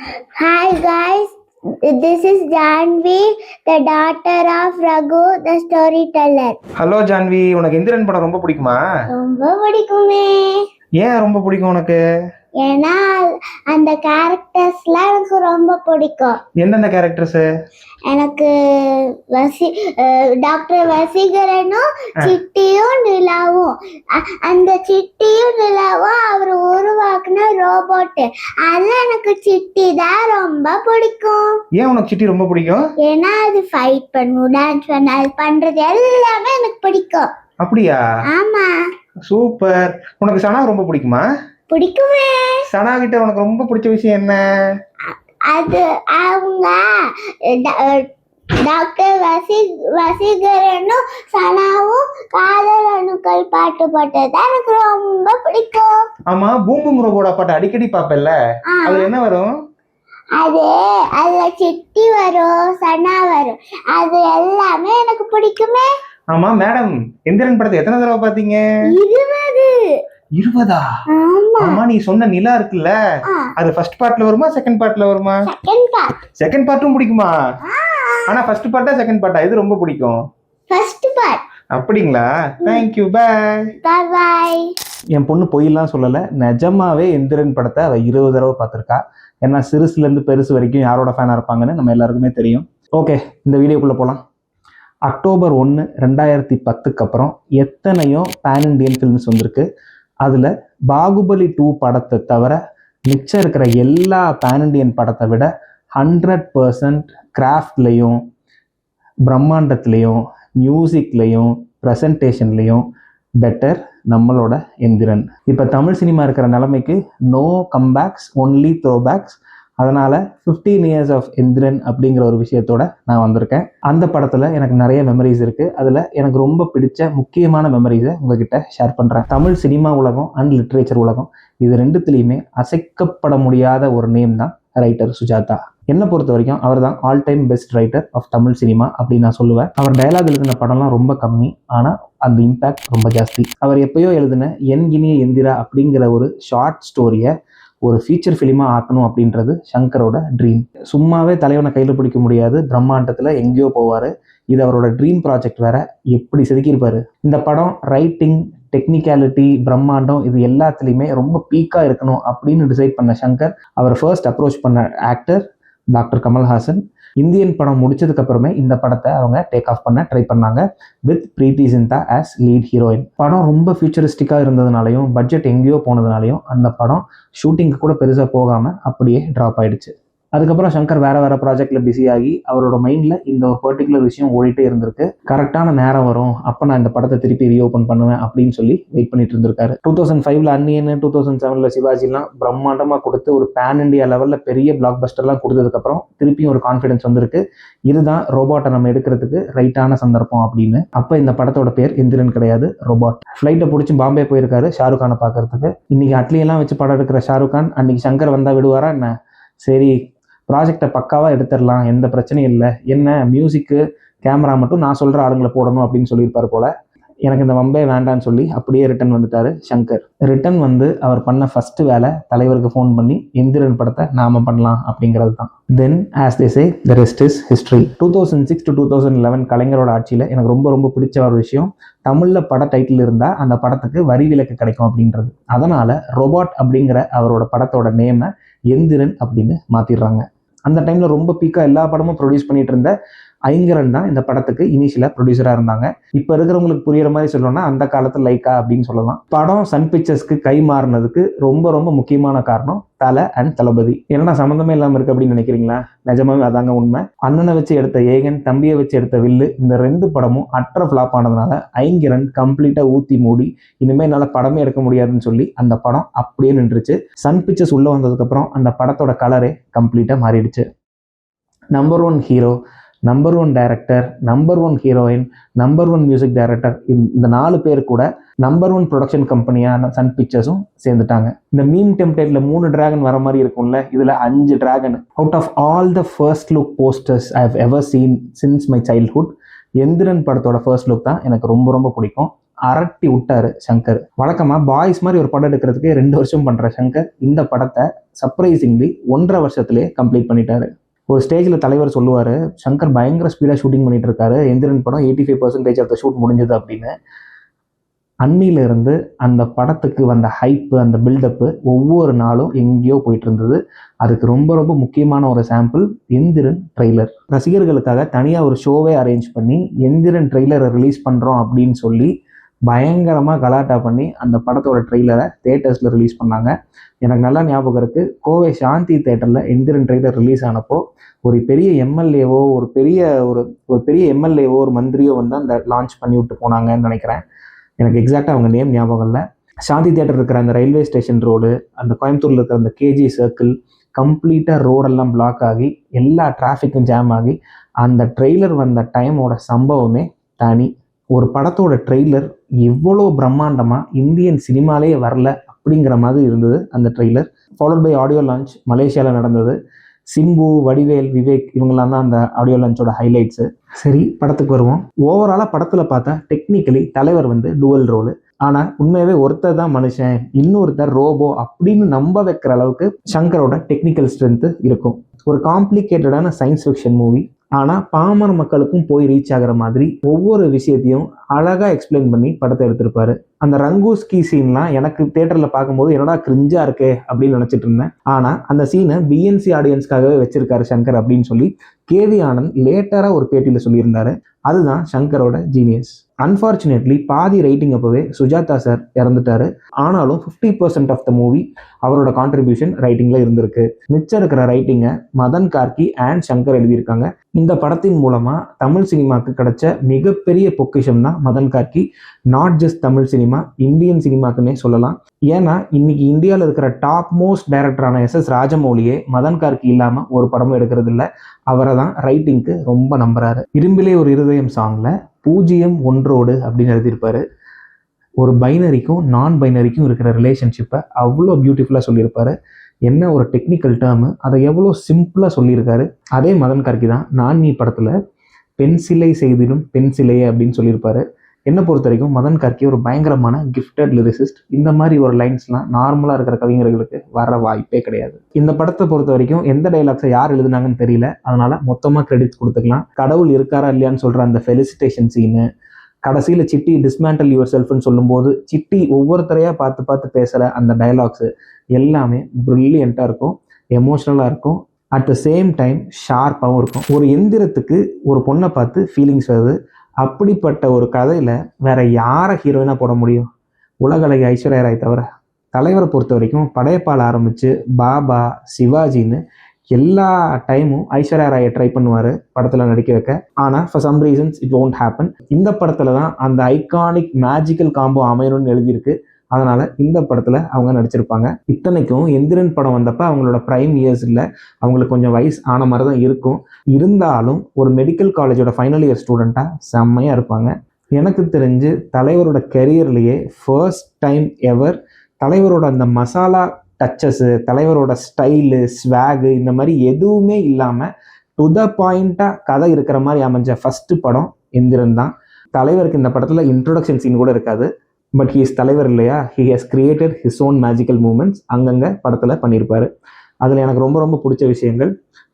Hi guys, this is Janvi, the daughter of Raghu, the storyteller. Hello Janhvi, உனக்கு எந்திரன் படம் ரொம்ப பிடிக்குமா? ரொம்ப பிடிக்குமே. ஏன் ரொம்ப பிடிக்கும் உனக்கு? ஏன்னா அந்த கேரக்டர்ஸ்லாம் எனக்கு ரொம்ப பிடிக்கும். எந்தெந்த கேரக்டர்ஸ்? எனக்கு டாக்டர் வசீகரனும் சிட்டியும் நிலாவும். அந்த சிட்டியும் நிலாவும் அவர் உருவாக்குன ரோபோட். அது எனக்கு சிட்டி தான் ரொம்ப பிடிக்கும். ஏன் உனக்கு சிட்டி ரொம்ப பிடிக்கும்? ஏன்னா அது ஃபைட் பண்ணும், டான்ஸ் பண்ண, அது பண்றது எல்லாமே எனக்கு பிடிக்கும். அப்படியா? ஆமா. சூப்பர். உனக்கு சனா ரொம்ப பிடிக்குமா? பிடிக்குமே. சனா கிட்ட உனக்கு ரொம்ப பிடிச்ச விஷயம் என்ன? அது அவங்க டாக்டர் வசீகரனும் சனாவும் காதல் அணுக்கள் பாட்டு போட்டது எனக்கு ரொம்ப பிடிக்கும். ஆமா, பூம் பூம் ரோபோட பாட்டு அடிக்கடி பாப்பல்ல, அதுல என்ன வரும்? அதுல சிட்டி வரும், சனா வரும், அது எல்லாமே எனக்கு பிடிக்குமே. ஆமா மேடம், எந்திரன் படத்தை எத்தனை தடவை பாத்தீங்க? 20. ஆமா, நீ சொன்ன நிலா இருக்குல்ல, அது ஃபர்ஸ்ட் பார்ட்ல வருமா செகண்ட் பார்ட்ல வருமா? செகண்ட் பார்ட்டும் பிடிக்குமா? ஆனா ஃபர்ஸ்ட் பார்ட்டா செகண்ட் பார்ட்டா இது ரொம்ப பிடிக்கும்? First part. அப்படிங்களா? Thank you. Bye bye. என் பொண்ணு பொய்யெல்லாம் சொல்லல, நிஜமாவே எந்திரன் படத்தை அவ 20 தடவை பார்த்திருக்கா. ஏன்னா சிறுசுல இருந்து பெருசு வரைக்கும் யாரோட ஃபேனா இருப்பாங்கன்னு நம்ம எல்லாருக்குமே தெரியும். ஓகே, இந்த வீடியோக்குள்ள போலாம். அக்டோபர் 1, 2010க்கு அப்புறம் எத்தனையோ பேன் இண்டியன் ஃபிலிம்ஸ் வந்திருக்கு. அதில் பாகுபலி 2 படத்தை தவிர மிச்சம் இருக்கிற எல்லா பேன் இண்டியன் படத்தை விட 100% கிராஃப்ட்லேயும் பிரம்மாண்டத்துலேயும் மியூசிக்லேயும் ப்ரெசன்டேஷன்லேயும் பெட்டர் நம்மளோட எந்திரன். இப்போ தமிழ் சினிமா இருக்கிற நிலைமைக்கு நோ கம்பேக்ஸ், ஒன்லி த்ரோபேக்ஸ். அதனால் 15 years ஆஃப் எந்திரன் அப்படிங்கிற ஒரு விஷயத்தோட நான் வந்திருக்கேன். அந்த படத்தில் எனக்கு நிறைய மெமரிஸ் இருக்குது. அதில் எனக்கு ரொம்ப பிடிச்ச முக்கியமான மெமரிஸை உங்ககிட்ட ஷேர் பண்ணுறேன். தமிழ் சினிமா உலகம் அண்ட் லிட்ரேச்சர் உலகம், இது ரெண்டுத்துலேயுமே அசைக்கப்பட முடியாத ஒரு நேம் தான் ரைட்டர் சுஜாதா. என்னை பொறுத்த வரைக்கும் அவர் தான் all time best writer of Tamil cinema அப்படின்னு நான் சொல்லுவேன். அவர் டயலாக் எழுதின படம்லாம் ரொம்ப கம்மி, ஆனால் அந்த இம்பேக்ட் ரொம்ப ஜாஸ்தி. அவர் எப்பயோ எழுதின என் இனிய எந்திரா அப்படிங்கிற ஒரு ஷார்ட் ஸ்டோரியை ஒரு ஃபீச்சர் ஃபிலிமாக ஆக்கணும் அப்படின்றது சங்கரோட ட்ரீம். சும்மாவே தலைவனை கையில் பிடிக்க முடியாது, பிரம்மாண்டத்தில் எங்கேயோ போவார். இது அவரோட ட்ரீம் ப்ராஜெக்ட் வேற, எப்படி செதுக்கியிருப்பாரு. இந்த படம் ரைட்டிங், டெக்னிக்காலிட்டி, பிரம்மாண்டம், இது எல்லாத்துலேயுமே ரொம்ப பீக்காக இருக்கணும் அப்படின்னு டிசைட் பண்ண சங்கர் அவர் ஃபர்ஸ்ட் அப்ரோச் பண்ண ஆக்டர் டாக்டர் கமல்ஹாசன். இந்தியன் படம் முடிச்சதுக்கு அப்புறமே இந்த படத்தை அவங்க டேக் ஆஃப் பண்ண ட்ரை பண்ணாங்க with Preity Zinta as lead heroine. படம் ரொம்ப ஃபியூச்சரிஸ்டிக்காக இருந்ததுனாலையும் பட்ஜெட் எங்கேயோ போனதுனாலையும் அந்த படம் ஷூட்டிங்க்கு கூட பெருசாக போகாமல் அப்படியே ட்ராப் ஆயிடுச்சு. அதுக்கப்புறம் சங்கர் வேற வேற ப்ராஜெக்ட்ல பிஸி ஆகி அவரோட மைண்ட்ல இந்த ஒரு பர்டிகுலர் விஷயம் ஓடிட்டே இருந்திருக்கு. கரெக்டான நேரம் வரும், அப்போ நான் இந்த படத்தை திருப்பி ரீஓப்பன் பண்ணுவேன் அப்படின்னு சொல்லி வெயிட் பண்ணிட்டு இருந்திருக்காரு. 2005ல் அன்னியன், 2007ல் சிவாஜிலாம் பிரம்மாண்டமா கொடுத்து ஒரு பேன் இண்டியா லெவல்ல பெரிய பிளாக் பஸ்டர்லாம் கொடுத்ததுக்கப்புறம் திருப்பியும் ஒரு கான்ஃபிடன்ஸ் வந்திருக்கு, இதுதான் ரோபோட்டை நம்ம எடுக்கிறதுக்கு ரைட்டான சந்தர்ப்பம் அப்படின்னு. அப்போ இந்த படத்தோட பேர் எந்திரன் கிடையாது, ரோபோட். ஃப்ளைட்டை பிடிச்சி பாம்பே போயிருக்காரு ஷாருக் கானை பார்க்கறதுக்கு. இன்னைக்கு அட்லியெல்லாம் வச்சு படம் எடுக்கிற ஷாருக் கான் அன்னைக்கு சங்கர் வந்தா விடுவாரா என்ன? சரி, ப்ராஜெக்டை பக்காவாக எடுத்துடலாம், எந்த பிரச்சனையும் இல்லை, என்ன மியூசிக்கு கேமரா மட்டும் நான் சொல்கிற ஆளுங்களை போடணும் அப்படின்னு சொல்லியிருப்பார் போல். எனக்கு இந்த வம்பே வேண்டான்னு சொல்லி அப்படியே ரிட்டன் வந்துட்டார் சங்கர். ரிட்டன் வந்து அவர் பண்ண ஃபஸ்ட்டு வேலை தலைவருக்கு ஃபோன் பண்ணி எந்திரன் படத்தை நாம பண்ணலாம் அப்படிங்கிறது தான். Then as they say the rest is history. 2006 to 2011 கலைஞரோட ஆட்சியில் எனக்கு ரொம்ப ரொம்ப பிடிச்ச ஒரு விஷயம், தமிழில் பட டைட்டில் இருந்தால் அந்த படத்துக்கு வரி விலக்கு கிடைக்கும் அப்படின்றது. அதனால் ரோபோட் அப்படிங்கிற அவரோட படத்தோட நேமை எந்திரன் அப்படின்னு மாற்றிடுறாங்க. அந்த டைமில் ரொம்ப பீக்காக எல்லா படமும் ப்ரொடியூஸ் பண்ணிட்டு இருந்த ஐங்கரன் தான் இந்த படத்துக்கு இனிஷியலாக ப்ரொடியூசராக இருந்தாங்க. இப்போ இருக்கிறவங்களுக்கு புரியுற மாதிரி சொல்லணும்னா அந்த காலத்தில் லைக்கா அப்படின்னு சொல்லலாம். படம் சன் பிக்சர்ஸ்க்கு கை மாறினதுக்கு ரொம்ப ரொம்ப முக்கியமான காரணம் தலை அண்ட் தளபதி. என்னன்னா சம்மந்தமே இல்லாமல் இருக்கு அப்படின்னு நினைக்கிறீங்களா? நிஜமாவே அதாங்க உண்மை. அண்ணனை வச்சு எடுத்த ஏகன், தம்பியை வச்சு எடுத்த வில்லு, இந்த 2 படமும் அற்ற ஃப்ளாப் ஆனதுனால ஐங்கரன் கம்ப்ளீட்டாக ஊற்றி மூடி இனிமேல் என்னால் படமே எடுக்க முடியாதுன்னு சொல்லி அந்த படம் அப்படியே நின்றுச்சு. சன் பிக்சர்ஸ் உள்ளே வந்ததுக்கப்புறம் அந்த படத்தோட கலரே கம்ப்ளீட்டாக மாறிடுச்சு. Number 1 hero, number 1 director, number 1 heroine, number 1 music director, இந்த 4 பேர் கூட நம்பர் 1 ப்ரொடக்ஷன் கம்பெனியான சன் பிக்சர்ஸும் சேர்ந்துட்டாங்க. இந்த மீம் டெம்ப்ளேட்ல 3 டிராகன் வர மாதிரி இருக்கும்ல, இதுல 5 dragon. Out of all the first look posters I have ever seen since my childhood, Enthiran படத்தோட ஃபர்ஸ்ட் லுக் தான் எனக்கு ரொம்ப ரொம்ப பிடிக்கும். அரட்டி விட்டாரு சங்கர். வழக்கமா பாய்ஸ் மாதிரி ஒரு படம் எடுக்கிறதுக்கு 2 வருஷம் பண்ற சங்கர் இந்த படத்தை சர்ப்ரைசிங்லி 1.5 வருஷத்துலேயே கம்ப்ளீட் பண்ணிட்டாரு. ஒரு ஸ்டேஜில் தலைவர் சொல்லுவார், சங்கர் பயங்கர ஸ்பீடாக ஷூட்டிங் பண்ணிட்டு இருக்காரு, எந்திரன் படம் 85% ஆஃப் த ஷூட் முடிஞ்சது அப்படின்னு. அன்னிலிருந்து அந்த படத்துக்கு வந்த ஹைப்பு, அந்த பில்டப்பு ஒவ்வொரு நாளும் எங்கேயோ போயிட்டு இருந்தது. அதுக்கு ரொம்ப ரொம்ப முக்கியமான ஒரு சாம்பிள் எந்திரன் ட்ரெய்லர். ரசிகர்களுக்காக தனியாக ஒரு ஷோவே அரேஞ்ச் பண்ணி எந்திரன் ட்ரெய்லரை ரிலீஸ் பண்ணுறோம் அப்படின்னு சொல்லி பயங்கரமாக கலாட்டா பண்ணி அந்த படத்தோட ட்ரெய்லரை தேட்டர்ஸில் ரிலீஸ் பண்ணாங்க. எனக்கு நல்லா ஞாபகம் இருக்குது, கோவை சாந்தி தேட்டரில் எந்திரன் ட்ரெய்லர் ரிலீஸ் ஆனப்போ ஒரு பெரிய எம்எல்ஏவோ ஒரு பெரிய எம்எல்ஏவோ ஒரு மந்திரியோ வந்து அந்த லான்ச் பண்ணி விட்டு போனாங்கன்னு நினைக்கிறேன். எனக்கு எக்ஸாக்டாக அவங்க நேம் ஞாபகம் இல்லை. சாந்தி தேட்டர் இருக்கிற அந்த ரயில்வே ஸ்டேஷன் ரோடு, அந்த கோயம்புத்தூரில் இருக்கிற அந்த கேஜி சர்க்கிள் கம்ப்ளீட்டாக ரோடெல்லாம் பிளாக் ஆகி எல்லா டிராஃபிக்கும் ஜாம் ஆகி அந்த ட்ரெய்லர் வந்த டைமோட சம்பவமே தனி. ஒரு படத்தோட ட்ரெய்லர் எவ்வளோ பிரம்மாண்டமாக இந்தியன் சினிமாலேயே வரல அப்படிங்கிற மாதிரி இருந்தது அந்த trailer. Followed by audio launch மலேசியாவில் நடந்தது. சிம்பு, வடிவேல், விவேக் இவங்கெல்லாம் தான் அந்த ஆடியோ லான்ச்சோட ஹைலைட்ஸு. சரி, படத்துக்கு வருவோம். ஓவராலாக படத்தில் பார்த்தா டெக்னிக்கலி தலைவர் வந்து டுவல் ரோலு. ஆனால் உண்மையாகவே ஒருத்தர் தான் மனுஷன், இன்னொருத்தர் ரோபோ அப்படின்னு நம்ப வைக்கிற அளவுக்கு சங்கரோட டெக்னிக்கல் ஸ்ட்ரென்த்து இருக்கும். ஒரு காம்ப்ளிகேட்டடான சயின்ஸ் ஃபிக்ஷன் மூவி, ஆனால் பாமர மக்களுக்கும் போய் ரீச் ஆகிற மாதிரி ஒவ்வொரு விஷயத்தையும் அழகாக எக்ஸ்பிளைன் பண்ணி படத்தை எடுத்திருப்பாரு. அந்த ரங்கூஸ்கி சீன்லாம் எனக்கு தேட்டரில் பார்க்கும்போது என்னடா கிரிஞ்சா இருக்கே அப்படின்னு நினச்சிட்டு இருந்தேன். ஆனால் அந்த சீனை பிஎன்சி ஆடியன்ஸ்க்காகவே வச்சிருக்காரு சங்கர் அப்படின்னு சொல்லி கேவி ஆனந்த் லேட்டராக ஒரு பேட்டியில் சொல்லியிருந்தாரு. அதுதான் சங்கரோட ஜீனியஸ். அன்ஃபார்ச்சுனேட்லி பாதி ரைட்டிங் அப்போவே சுஜாதா சார் இறந்துட்டாரு. ஆனாலும் 50% ஆஃப் த மூவி அவரோட கான்ட்ரிபியூஷன் ரைட்டிங்கில் இருந்திருக்கு. மிச்சம் இருக்கிற ரைட்டிங்கை மதன் கார்கி அண்ட் சங்கர் எழுதியிருக்காங்க. இந்த படத்தின் மூலமாக தமிழ் சினிமாவுக்கு கிடைச்ச மிகப்பெரிய பொக்கிஷம் தான் Madhan Karky. Not just Tamil cinema, Indian சினிமாக்குன்னே சொல்லலாம். ஏன்னா இன்னைக்கு இந்தியாவில் இருக்கிற டாப் மோஸ்ட் டைரக்டரான SS ராஜமௌலியே மதன் கார்கி இல்லாமல் ஒரு படமும் எடுக்கிறது இல்லை. அவரை தான் ரைட்டிங்க்கு ரொம்ப நம்புறாரு. இரும்பிலே ஒரு இருதயம் சாங்கில் 0 அப்படின்னு எழுதியிருப்பாரு. ஒரு பைனரிக்கும் நான் பைனரிக்கும் இருக்கிற ரிலேஷன்ஷிப்பை அவ்வளோ பியூட்டிஃபுல்லாக சொல்லியிருப்பாரு. என்ன ஒரு டெக்னிக்கல் டேர்மு, அதை எவ்வளோ சிம்பிளாக சொல்லியிருக்காரு. அதே மதன் கார்கி தான் நான் நீ படத்தில் பென்சிலை செய்திடும் பென்சிலையே அப்படின்னு சொல்லியிருப்பாரு. என்னை பொறுத்த வரைக்கும் மதன் கார்கி ஒரு பயங்கரமான கிஃப்டட் லிரிசிஸ்ட். இந்த மாதிரி ஒரு லைன்ஸ்லாம் நார்மலாக இருக்கிற கவிஞர்களுக்கு வர வாய்ப்பே கிடையாது. இந்த படத்தை பொறுத்த வரைக்கும் எந்த டைலாக்ஸை யார் எழுதுனாங்கன்னு தெரியல, அதனால மொத்தமாக கிரெடிட்ஸ் கொடுத்துக்கலாம். கடவுள் இருக்காரா இல்லையான்னு சொல்கிற அந்த ஃபெலிசிட்டேஷன் சீனு, கடைசியில் சிட்டி டிஸ்மேண்டல் யுவர் செல்ஃப்னு சொல்லும்போது சிட்டி ஒவ்வொருத்தரையாக பார்த்து பார்த்து பேசுகிற அந்த டைலாக்ஸு எல்லாமே ப்ரில்லியண்ட்டாக இருக்கும், எமோஷ்னலாக இருக்கும், அட் த சேம் டைம் ஷார்ப்பாகவும் இருக்கும். ஒரு எந்திரத்துக்கு ஒரு பொண்ணை பார்த்து ஃபீலிங்ஸ் வருது. அப்படிப்பட்ட ஒரு கதையில் வேற யாரை ஹீரோயினாக போட முடியும்? உலகளவி ஐஸ்வர்யா ராய் தவிர. தலைவரை பொறுத்த வரைக்கும் படையப்பால் ஆரம்பித்து பாபா, சிவாஜின்னு எல்லா டைமும் ஐஸ்வர்யா ராயை ட்ரை பண்ணுவார் படத்தில் நடிக்க வைக்க. ஆனால் for some reasons it won't happen. இந்த படத்தில் தான் அந்த ஐகானிக் மேஜிக்கல் காம்போ அமையணும்னு எழுதியிருக்கு. அதனால் இந்த படத்தில் அவங்க நடிச்சிருப்பாங்க. இத்தனைக்கும் எந்திரன் படம் வந்தப்போ அவங்களோட ப்ரைம் இயர்ஸ் இல்லை, அவங்களுக்கு கொஞ்சம் வயசு ஆன மாதிரி தான் இருக்கும். இருந்தாலும் ஒரு மெடிக்கல் காலேஜோட ஃபைனல் இயர் ஸ்டூடெண்ட்டாக செம்மையாக இருப்பாங்க. எனக்கு தெரிஞ்சு தலைவரோட கெரியர்லேயே ஃபர்ஸ்ட் டைம் எவர் தலைவரோட அந்த மசாலா டச்சஸு, தலைவரோட ஸ்டைலு, ஸ்வாகு இந்த மாதிரி எதுவுமே இல்லாமல் டு த பாயிண்ட்டாக கதை இருக்கிற மாதிரி அமைஞ்ச ஃபஸ்ட்டு படம் எந்திரன் தான். தலைவருக்கு இந்த படத்தில் இன்ட்ரொடக்ஷன் சீன் கூட இருக்காது. பட் ஹீ இஸ் தலைவர் இல்லையா, he has created his own magical moments அங்கங்கே படத்தில் பண்ணியிருப்பார். அதில் எனக்கு ரொம்ப ரொம்ப பிடிச்ச விஷயங்கள்,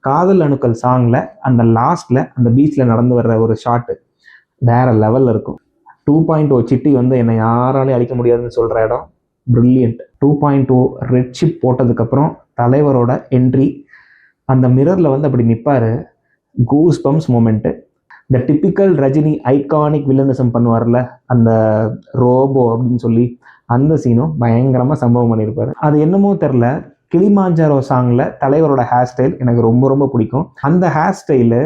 காதல் அணுக்கள் சாங்கில் அந்த லாஸ்ட்டில் அந்த பீச்சில் நடந்து வர்ற ஒரு ஷாட்டு வேறு லெவலில் இருக்கும். 2.0 சிட்டி வந்து என்னை யாராலையும் அடிக்க முடியாதுன்னு சொல்கிற இடம் ப்ரில்லியன்ட். 2.0 ரெட் ஷிப் போட்டதுக்கப்புறம் தலைவரோட என்ட்ரி, அந்த மிரரில் வந்து அப்படி நிற்பார், கூஸ் பம்ப்ஸ் மூமெண்ட்டு. இந்த டிப்பிக்கல் ரஜினி ஐகானிக் வில்லனிசம் பண்ணுவார்ல அந்த ரோபோ அப்படின்னு சொல்லி, அந்த சீனும் பயங்கரமாக சம்பவம் பண்ணியிருப்பார். அது என்னமோ தெரில, கிளிமாஞ்சாரோ சாங்கில் தலைவரோட ஹேர் ஸ்டைல் எனக்கு ரொம்ப ரொம்ப பிடிக்கும். அந்த ஹேர் ஸ்டைலு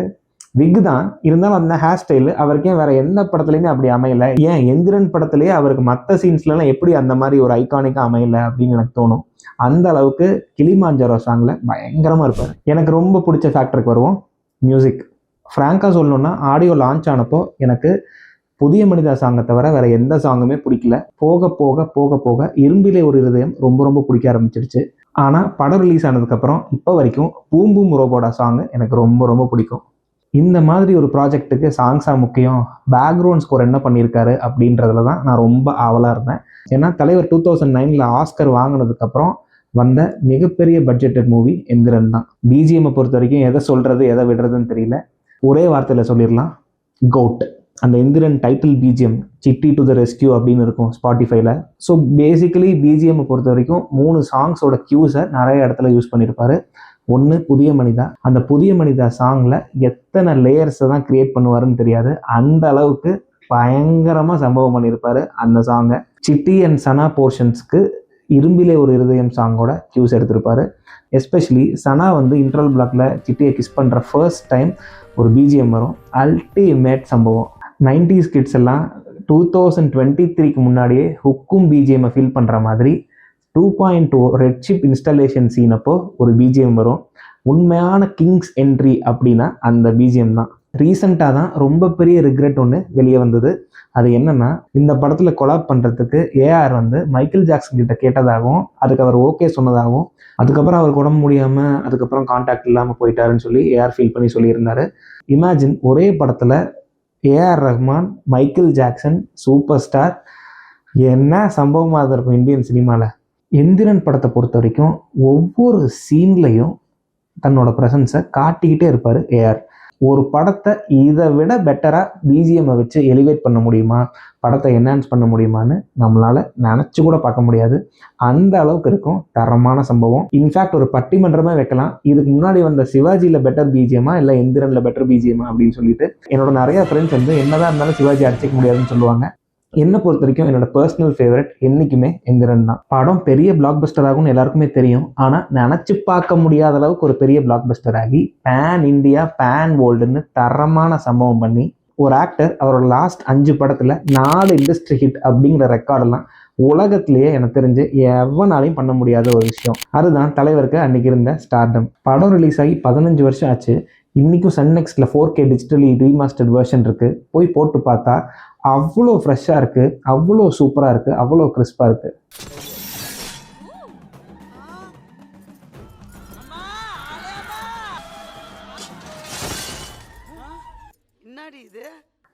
விக் தான் இருந்தாலும் அந்த ஹேர் ஸ்டைலு அவருக்கே வேற எந்த படத்துலையுமே அப்படி அமையலை. ஏன் எந்திரன் படத்துலேயே அவருக்கு மற்ற சீன்ஸ்லாம் எப்படி அந்த மாதிரி ஒரு ஐகானிக்காக அமையலை அப்படின்னு எனக்கு தோணும். அந்த அளவுக்கு கிளிமாஞ்சாரோ சாங்கில் பயங்கரமாக இருப்பார். எனக்கு ரொம்ப பிடிச்ச ஃபேக்டருக்கு வருவோம், மியூசிக். ஃப்ராங்காக சொல்லணுன்னா ஆடியோ லான்ச் ஆனப்போ எனக்கு புதிய மனிதா சாங்கை தவிர வேறு எந்த சாங்குமே பிடிக்கல. போக போக போக போக இரும்பிலே ஒரு இருதயம் ரொம்ப ரொம்ப பிடிக்க ஆரம்பிச்சிருச்சு. ஆனால் படம் ரிலீஸ் ஆனதுக்கப்புறம் இப்போ வரைக்கும் பூம் பூம் ரோபோட சாங்கு எனக்கு ரொம்ப ரொம்ப பிடிக்கும். இந்த மாதிரி ஒரு ப்ராஜெக்ட்டுக்கு சாங்ஸாக முக்கியம், பேக்ரவுண்ட் ஸ்கோர் என்ன பண்ணியிருக்காரு அப்படின்றதுல தான் நான் ரொம்ப ஆவலாக இருந்தேன். ஏன்னா தலைவர் 2009 ஆஸ்கர் வாங்கினதுக்கப்புறம் வந்த மிகப்பெரிய பட்ஜெட்டட் மூவி எந்திரன் தான். பிஜிஎம்மை பொறுத்த வரைக்கும் எதை சொல்கிறது எதை விடுறதுன்னு தெரியல. ஒரே வார்த்தையில் சொல்லிடலாம், கவுட். அந்த Enthiran title BGM city to the rescue அப்படின்னு இருக்கும் ஸ்பாட்டிஃபைல. ஸோ பேசிக்கலி பிஜிஎம்மை பொறுத்த வரைக்கும் 3 சாங்ஸோட கியூஸை நிறைய இடத்துல யூஸ் பண்ணியிருப்பாரு. ஒன்று புதிய மனிதா. அந்த புதிய மனிதா சாங்கில் எத்தனை லேயர்ஸை தான் கிரியேட் பண்ணுவாருன்னு தெரியாது, அந்த அளவுக்கு பயங்கரமாக சம்பவம் பண்ணியிருப்பாரு அந்த சாங்கை. சிட்டி அண்ட் சனா போர்ஷன்ஸ்க்கு இரும்பிலே ஒரு இருதயம் சாங்கோட கியூஸ் எடுத்திருப்பாரு. எஸ்பெஷலி சனா வந்து இன்ட்ரல் பிளாக்ல சிட்டியை கிஸ் பண்ணுற ஃபர்ஸ்ட் டைம் ஒரு பிஜிஎம் வரும், அல்டிமேட் சம்பவம். 90s கிட்ஸ் எல்லாம் 2023க்கு முன்னாடியே ஹுக்கும் பிஜிஎம்மை ஃபீல் பண்ணுற மாதிரி 2.0 ரெட்ஷிப் இன்ஸ்டாலேஷன் சீன் அப்போ ஒரு பிஜிஎம் வரும். உண்மையான கிங்ஸ் என்ட்ரி அப்படின்னா அந்த பிஜிஎம் தான். ரீசெண்டாக தான் ரொம்ப பெரிய ரிக்ரெட் ஒன்று வெளியே வந்தது. அது என்னன்னா, இந்த படத்தில் கொலாப் பண்ணுறதுக்கு ஏஆர் வந்து மைக்கேல் ஜாக்சன் கிட்ட கேட்டதாகவும் அதுக்கு அவர் ஓகே சொன்னதாகவும், அதுக்கப்புறம் அவருக்கு உடம்பு முடியாமல் அதுக்கப்புறம் கான்டாக்ட் இல்லாமல் போயிட்டாருன்னு சொல்லி ஏஆர் ஃபீல் பண்ணி சொல்லியிருந்தாரு. இமேஜின், ஒரே படத்தில் A R Rahman, Michael Jackson, super star, என்ன சம்பவமாக இருக்கும் இந்தியன் சினிமாவில். எந்திரன் படத்தை பொறுத்த வரைக்கும் ஒவ்வொரு சீன்லையும் தன்னோட ப்ரெசன்ஸை காட்டிக்கிட்டே இருப்பார் ஏஆர். ஒரு படத்தை இதை விட பெட்டராக பிஜிஎம்மை வச்சு எலிவேட் பண்ண முடியுமா, படத்தை என்ஹான்ஸ் பண்ண முடியுமான்னு நம்மளால் நினச்சி கூட பார்க்க முடியாது. அந்த அளவுக்கு இருக்கும் தரமான சம்பவம். இன்ஃபேக்ட் ஒரு பட்டிமன்றமே வைக்கலாம், இதுக்கு முன்னாடி வந்த சிவாஜியில் பெட்டர் பிஜிஎம்மா இல்லை எந்திரனில் பெட்டர் பிஜிஎம்மா அப்படின்னு சொல்லிட்டு. என்னோட நிறைய ஃப்ரெண்ட்ஸ் வந்து என்னதான் இருந்தாலும் சிவாஜி அடிச்சிக்க முடியாதுன்னு சொல்லுவாங்க. என்னை பொறுத்த வரைக்கும் என்னோட பர்சனல் ஃபேவரட் என்றைக்குமே எந்திரன் தான். படம் பெரிய பிளாக் பஸ்டர் ஆகும்னு எல்லாருக்குமே தெரியும். ஆனால் நினச்சி பார்க்க முடியாத அளவுக்கு ஒரு பெரிய பிளாக் பஸ்டர் ஆகி பேன் இண்டியா பேன் வேர்ல்டுன்னு தரமான சம்பவம் பண்ணி ஒரு ஆக்டர் அவரோட லாஸ்ட் 5 படத்தில் 4 இண்டஸ்ட்ரி ஹிட் அப்படிங்கிற ரெக்கார்டெல்லாம் உலகத்திலேயே எனக்கு தெரிஞ்சு எவனாலையும் பண்ண முடியாத ஒரு விஷயம். அதுதான் தலைவருக்கு அன்னைக்கு இருந்த ஸ்டார்டம். படம் ரிலீஸ் ஆகி 15 வருஷம் ஆச்சு. இன்றைக்கும் சன் நெக்ஸ்ட்டில் 4K டிஜிட்டலி ரீமாஸ்டர்ட் வெர்ஷன் இருக்குது. போய் போட்டு பார்த்தா அவ்வளோ ஃப்ரெஷ்ஷாக இருக்குது, அவ்வளோ சூப்பராக இருக்குது, அவ்வளோ கிறிஸ்பாக இருக்குது.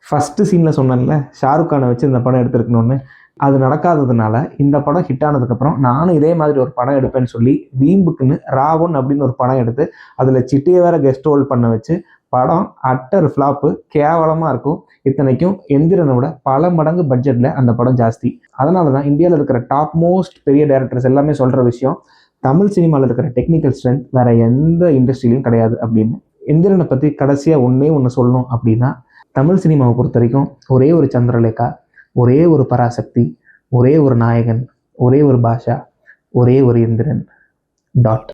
ஃபஸ்ட்டு சீனில் சொன்னேன்ல ஷாருக் கானை வச்சு இந்த படம் எடுத்துருக்கணும்னு, அது நடக்காததுனால இந்த படம் ஹிட் ஆனதுக்கப்புறம் நானும் இதே மாதிரி ஒரு படம் எடுப்பேன்னு சொல்லி வீம்புக்குன்னு ராவன் அப்படின்னு ஒரு படம் எடுத்து அதில் சிட்டியை வேற கெஸ்ட் ரோல் பண்ண வச்சு படம் அட்டர் ஃப்ளாப்பு, கேவலமாக இருக்கும். இத்தனைக்கும் எந்திரனோட பல மடங்கு பட்ஜெட்டில் அந்த படம் ஜாஸ்தி. அதனால தான் இந்தியாவில் இருக்கிற டாப் மோஸ்ட் பெரிய டைரக்டர்ஸ் எல்லாமே சொல்கிற விஷயம், தமிழ் சினிமாவில் இருக்கிற டெக்னிக்கல் ஸ்ட்ரென்த் வேறு எந்த இண்டஸ்ட்ரியிலையும் கிடையாது அப்படின்னு. எந்திரனை பற்றி கடைசியாக ஒன்று சொல்லணும் அப்படின்னா, தமிழ் சினிமாவை பொறுத்த வரைக்கும் ஒரே ஒரு சந்திரலேகா, ஒரே ஒரு பராசக்தி, ஒரே ஒரு நாயகன், ஒரே ஒரு பாஷா, ஒரே ஒரு எந்திரன். டாட்.